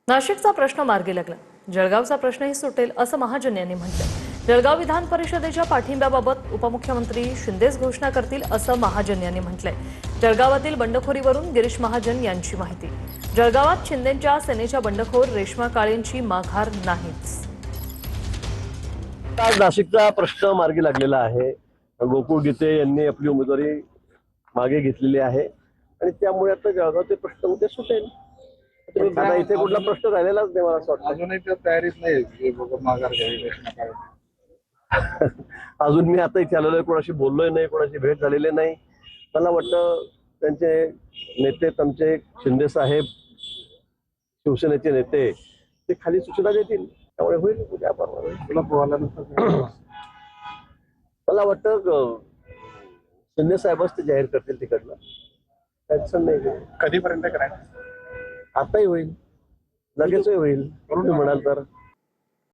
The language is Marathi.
नाशिकचा प्रश्न मार्गी लागला. जळगावचा प्रश्नही सुटेल असं महाजन यांनी म्हटलं. जळगाव विधान परिषदेच्या पाठिंब्याबाबत उपमुख्यमंत्री शिंदेच घोषणा करतील असं महाजन यांनी म्हटलंय. जळगावातील बंडखोरीवरून गिरीश महाजन यांची माहिती. जळगावात शिंदेंच्या सेनेच्या बंडखोर रेश्मा काळेंची माघार नाहीच. आज नाशिकचा प्रश्न मार्गी लागलेला आहे. गोकुळ गीते यांनी आपली उमेदवारी मागे घेतलेली आहे आणि त्यामुळे आता जळगावचे प्रश्न उद्या सुटेल. आता इथे कुठला प्रश्न राहिलेलाच नाही मला असं वाटतं. अजूनही त्या तयारीत नाही माघार घ्यावी. अजून मी आता इथे आलेलो आहे, कोणाशी बोललोय नाही, कोणाशी भेट झालेली नाही. मला वाटतं त्यांचे नेते, आमचे शिंदे साहेब, शिवसेनेचे नेते, ते खाली सूचना देतील, त्यामुळे होईल उद्या परवा होईल. तुला पोहायला मला वाटतं शिंदे साहेबच ते जाहीर करतील तिकडनं. त्याचं नाही, कधीपर्यंत करायचं? आताही होईल, लगेचही होईल, तुम्ही म्हणाल तर.